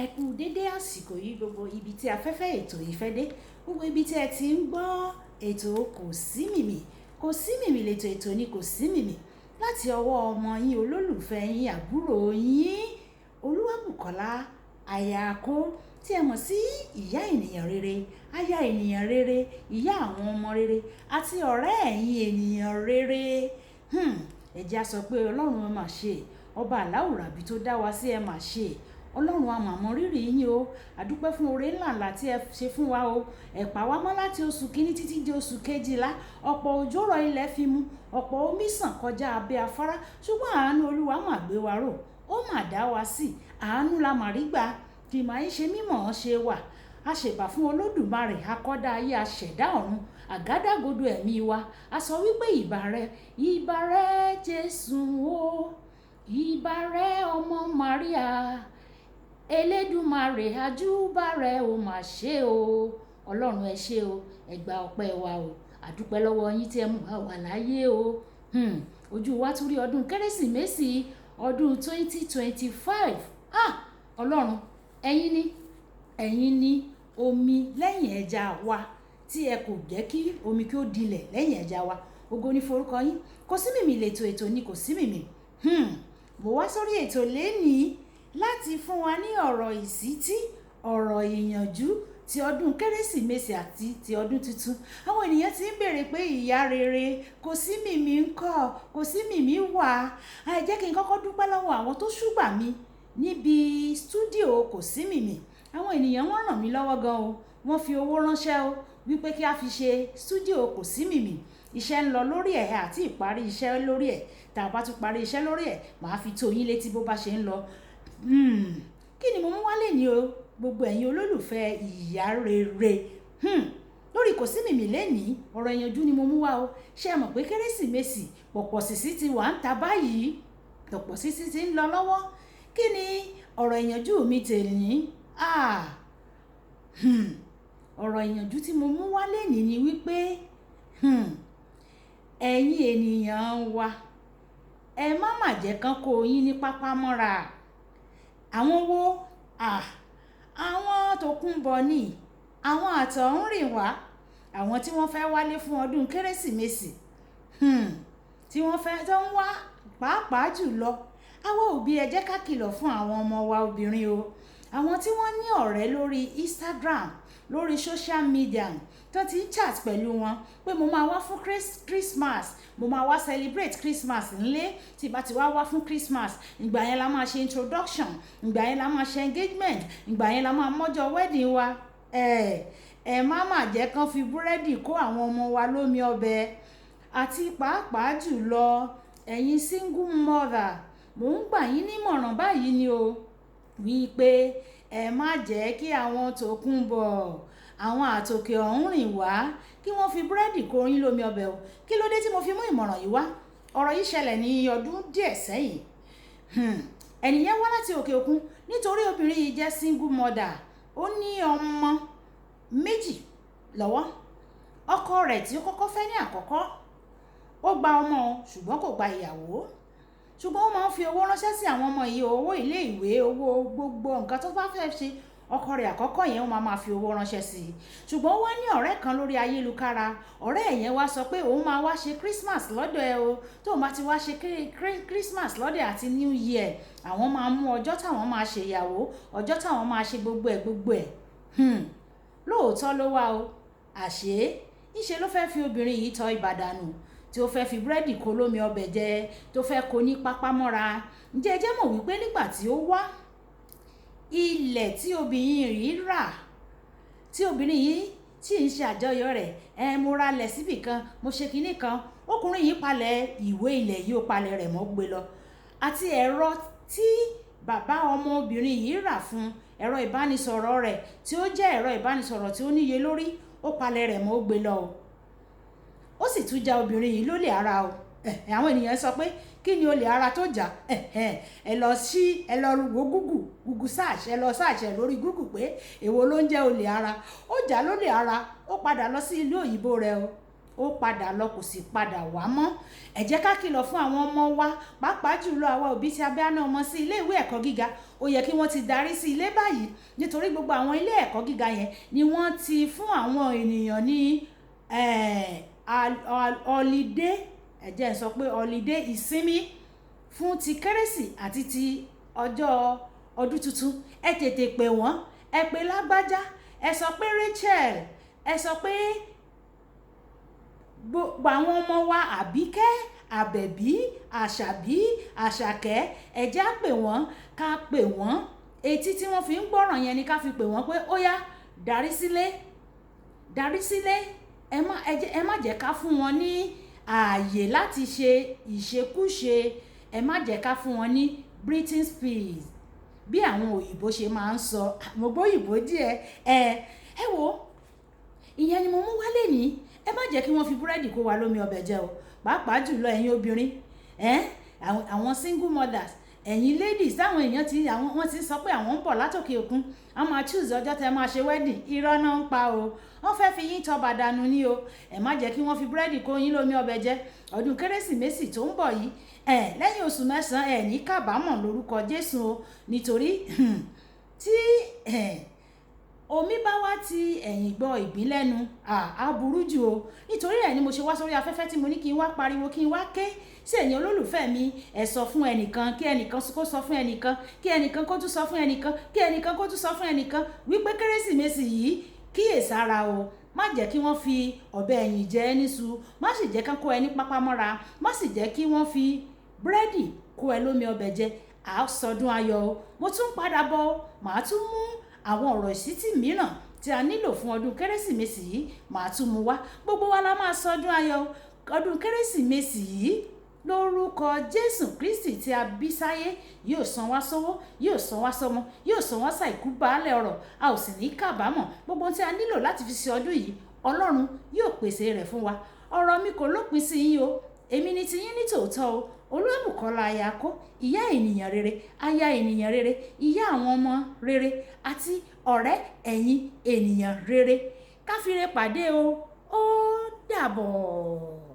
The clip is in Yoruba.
Ẹ kú dédé àsìkò yìí gbogbo ibi tí afẹ́fẹ́ ètò yìí fẹ́ dé, gbogbo ibi tí ẹ ti ń gbọ́ ètò kò sí mìmì lètò ètò ni kò sí mìmì láti ọwọ́ ọmọ yín olólùfẹ́ yín àbúrò yín Olúwabùkọ́lá Àyàkó tí ẹ mọ̀ sí ìyá ènìyàn rere, aya ènìyàn rere, ìyá àwọn ọmọ rere àti ọ̀rẹ́ ẹ̀yin ènìyàn rere. Ẹ jẹ́ á sọ pé Ọlọ́run ẹ máa ṣe, ọba aláwùrábí tó dá wa sí ẹ máa ṣe. Ọlọ́run a máa mọ rírì yín o, àdúpẹ́ fún oore ńláńlá tí ẹ ṣe fún wa o. Ẹ pa wá mọ́ láti oṣù kìíní títí di oṣù kejìlá, ọ̀pọ̀ òjò rọ̀ ilẹ̀ fi mu, ọ̀pọ̀ omi sàn kọjá abẹ́ afárá, ṣùgbọ́n àánú Olúwa máa gbé wa ró, ó máa dá wa sí. Àánú la máa rí gbà, kì máa ń ṣe mímọ̀ ọ́n ṣe wà. A ṣèbà fún Olódùmarè akọ́dá ayé aṣẹ̀dá ọ̀run, àgádágodo ẹ̀mí wa. A sọ wípé ìbà rẹ Jésù o, ìbà rẹ ọmọ Màríà, Elédùmarè àjúbà rẹ ò mà ṣe o. Ọlọ́run ẹ ṣé o, ẹ gba ọpẹ́ wa o, àdúpẹ́ lọ́wọ́ yín tí ẹ mú wa wà láyé o. Ojú wa tún rí ọdún kérésìmesì ọdún 2025. Ọlọ́run ẹ̀yin ni omi lẹ́yìn ẹja wa tí ẹ kò jẹ́ kí omi kí ó dilẹ̀ lẹ́yìn ẹja wa. Ògo ni forúkọ yín. Kò sí mìmì lètò ni kò sí mìmì. Mo wá sórí ètò lénìí láti fún wa ní ọ̀rọ̀ ìsítí, ọ̀rọ̀ ìyànjú ti ọdún kérésìmesì àti ti ọdún tuntun. Àwọn ènìyàn ti ń béèrè pé ìyá rere kò sí mìmì ńkọ́, kò sí mìmì wà. Ẹ jẹ́ kí n kọ́kọ́ dúpẹ́ lọ́wọ́ àwọn tó ṣùgbà mi níbi stúdíò kò sí mìmì. Àwọn ènìyàn wọ́n ràn mí lọ́wọ́ gan o, wọ́n fi owó ránṣẹ́ o wípé kí a fi ṣe stúdíò kò sí mìmì. Iṣẹ́ ń lọ lórí ẹ̀ àti ìparí iṣẹ́ lórí ẹ̀. Tá a bá tún parí iṣẹ́ lórí ẹ̀, màá fi tó yín létí bó bá ṣe ń lọ. Kí ni mo mú wá lénìí o, gbogbo ẹ̀yin olólùfẹ́ ìyá rere. Lórí kò sí mìmì lénìí, ọ̀rọ̀ ìyànjú ni mo mú wá o. Ṣé ẹ mọ̀ pé kérésìmesì pọ̀pọ̀ sísí ti wà ń ta báyìí, pọ̀pọ̀ sísí ti ń lọ lọ́wọ́. Kí ni ọ̀rọ̀ ìyànjú mi tèní? Ọ̀rọ̀ ìyànjú tí mo mú wá lénìí ni wípé ẹ̀yin ènìyàn wa, ẹ má mà jẹ́ kán kó yín ní pápá mọ́ra. Àwọn wo? Àwọn Tòkunbọ̀ ni, àwọn àtọ̀húnrìnwá, àwọn tí wọ́n fẹ́ wálé fún ọdún kérésìmesì, tí wọ́n fẹ́ tó ń wá pàápàá jùlọ. Àwa òbí ẹ jẹ́ ká kìlọ̀ fún àwọn ọmọ wa obìnrin o. Àwọn tí wọ́n ní ọ̀rẹ́ lórí Instagram, lórí social media tó ti ń chat pẹ̀lú wọn pé mo máa wá fún Christmas, mo máa wá celebrate Christmas nílé. Tí bá ti wá fún Christmas, ìgbà yẹn la máa ṣe introduction, ìgbà yẹn la máa ṣe engagement, ìgbà yẹn la máa mọ́jọ́ wedding wa. Ẹ má mà jẹ́ kán fi búrẹ́dì kó àwọn ọmọ wa lómi ọbẹ̀. Àti pàápàá jùlọ ẹ̀yin single mother, mò ń gbà yín nímọ̀ràn báyìí ni o, wípé ẹ má jẹ́ kí àwọn Tòkunbọ̀, àwọn àtòkè ọ̀hún rìn wá kí wọ́n fi búrẹ́dì kó yín lómi ọbẹ̀ o. Kí ló dé tí mo fi mú ìmọ̀ràn yìí wá? Ọ̀rọ̀ yìí ṣẹlẹ̀ ní ọdún díẹ̀ sẹ́yìn. Ẹnìyẹn wá láti òkè òkun nítorí obìnrin yìí jẹ́ single mother. Ó ní ọmọ méjì lọ́wọ́. Ọkọ rẹ̀ tí ó kọ́kọ́ fẹ́ ní àkọ́kọ́, ó gba ọmọ ṣùgbọ́n kò gba ìyàwó. Ṣùgbọ́n ó máa ń fi owó ránṣẹ́ sí àwọn ọmọ yìí, owó ilé ìwé, owó gbogbo nǹkan tó bá fẹ́ ṣe. Ọkọ rẹ̀ àkọ́kọ́ yẹn ó máa fi owó ránṣẹ́ sí i. Ṣùgbọ́n ó wá ní ọ̀rẹ́ kan lórí ayélujára. Ọ̀rẹ́ yẹn wá sọ pé òun máa wá ṣe Christmas lọ́dọ̀ ẹ o. Tóun bá ti wá ṣe Christmas lọ́dọ̀ àti New Year, àwọn máa mú ọjọ́ táwọn máa ṣe ìyàwó, ọjọ́ táwọn máa ṣe gbogbo ẹ̀. Lóòótọ́ ló wá o. Àṣé ńṣe ló fẹ́ fi obìnrin yìí tọ ìbàdànù, tí ó fẹ́ fi búrẹ́dì kó lómi ọbẹ̀ jẹ, tó fẹ́ kó ní pápá mọ́ra. Ǹjẹ́ ẹ jẹ́ mọ̀ wípé nígbà tí ó wá, ilẹ̀ tí obìnrin yìí rà, tí obìnrin yìí tí ń ṣe àjọyọ̀ rẹ̀, mo ra lẹ̀ síbì kan, mo ṣe kinní kan, ọkùnrin yìí palẹ̀ ìwé ilẹ̀ yìí, ó palẹ̀ rẹ̀ mọ́ gbé lọ. Àti ẹ̀rọ tí bàbá ọmọbìnrin yìí rà fún, ẹ̀rọ ìbánisọ̀rọ̀ rẹ̀ tí ó jẹ́ ẹ̀rọ ìbánisọ̀rọ̀ tí ó níye lórí, ó palẹ̀ rẹ̀ mọ́ gbé lọ o. Ó sì tún ja obìnrin yìí lólè ara o. Àwọn ènìyàn sọ pé kí ni olè ara tó jà? Ẹ lọ wo Google search, ẹ lọ search ẹ lórí Google pé èwo ló ń jẹ́ olè ara. Ó jà lólè ara, ó padà lọ sí ìlú òyìnbó rẹ̀ o. ó padà lọ kò sì padà wá mọ́. Ẹ jẹ́ ká kìlọ̀ fún àwọn ọmọ wa, pàápàá jùlọ àwa òbí tí a bá ná ọmọ sí ilé ìwé ẹ̀kọ́ gíga. Ó yẹ kí wọ́n ti darí sí ilé báyìí, nítorí gbogbo àwọn ilé ẹ̀kọ́ gíga yẹn ni wọ́n ti fún àwọn ènìyàn ní holiday, ẹ jẹ́ n sọ pé holiday, ìsinmi fún ti kérésì àti ti ọjọ́ ọdún tuntun. Ẹ tètè pè wọ́n, ẹ pè lágbájá, ẹ sọ pé Rachel, ẹ sọ pé gbogbo àwọn ọmọ wa Àbíkẹ́, Àbẹ̀bí, Àṣàbí, Àṣàkẹ́, ẹ jẹ́ á pè wọ́n, ká pè wọ́n. Etí tí wọ́n fi ń gbọ́ràn yẹn ni ká fi pè wọ́n pé ó yá darí sílé, darí sílé. Ẹ má jẹ́ ká fún wọn ní ààyè láti ṣe ìṣekúṣe. Ẹ má jẹ́ ká fún wọn ní breathing space bí àwọn òyìnbó ṣe máa ń sọ. Mo gbọ́ òyìnbó díẹ̀. Ẹ wo, ìyẹn ni mo mú wálé ní. Ẹ má jẹ́ kí wọ́n fi búrẹ́dì kó wa lómi ọbẹ̀ jẹ o, pàápàá jùlọ ẹ̀yin obìnrin, àwọn single mothers, ẹ̀yin ladies táwọn èèyàn wọ́n ti sọ pé àwọn ń bọ̀ látòkè òkun, wọ́n máa choose ọjọ́ tẹ́ máa ṣe wedding. Irọ́ náà ń pa o, wọ́n fẹ́ fi yín tọ́ bàdànù ní o. Ẹ má jẹ́ kí wọ́n fi búrẹ́dì kó yín lómi ọbẹ̀ jẹ. Ọdún kérésìmesì tó ń bọ̀ yìí, lẹ́yìn oṣù mẹ́sàn-án ẹ̀ ní kábàámọ̀ lórúkọ Jésù o, nítorí tí omi bá wá ti ẹ̀yìn gbọ́ ìgbín lẹ́nu, á burú jù o. Nítorí ẹ̀ ni mo ṣe wá sórí afẹ́fẹ́ tí mo ní kí n wá pariwo, kí n wá ké sí ẹ̀yin olólùfẹ́ mi. Ẹ sọ fún ẹnìkan, kí ẹnìkan kó sọ fún ẹnìkan, kí ẹnìkan kó tún sọ fún ẹnìkan, kí ẹnìkan kó tún sọ fún ẹnìkan wípé kérésìmesì yìí kíyèsára o. Má jẹ́ kí wọ́n fi ọ̀bẹ ẹ̀yìn jẹ ẹ́ níṣu, má sì jẹ́ kán kó ẹ ní pápá mọ́ra, má sì jẹ́ kí wọ́n fi búrẹ́dì kó ẹ lómi ọbẹ̀ jẹ. À sọdún ayọ̀ o. Mo tún padà bọ̀, màá tún mú àwọn ọ̀rọ̀ ìṣítí mìíràn tí a nílò fún ọdún kérésìmesì yìí, màá tún mú wá. Gbogbo wa la máa sọdún ayọ̀ ọdún kérésìmesì yìí lórúkọ Jésù Kristi tí a bí sáyé. Yóò san wá sówó, yóò san wá sọmọ, yóò san wá sàìkú baálẹ̀ ọrọ̀. A ò sì ní kábàámọ̀. Gbogbo tí a nílò láti fi ṣe ọdún yìí, Ọlọ́run yóò pèsè rẹ̀ fún wa. Ọ̀rọ̀ mi kò lópin sí yín o. Èmi ni tiyín ní tòótọ́ o. Olúwabùkọ́lá Ayako, ìyá ènìyàn rere, aya ènìyàn rere, ìyá àwọn ọmọ rere àti ọ̀rẹ́ ẹ̀yin ènìyàn rere. Ká fi re pàdé o. Ó dàbọ̀.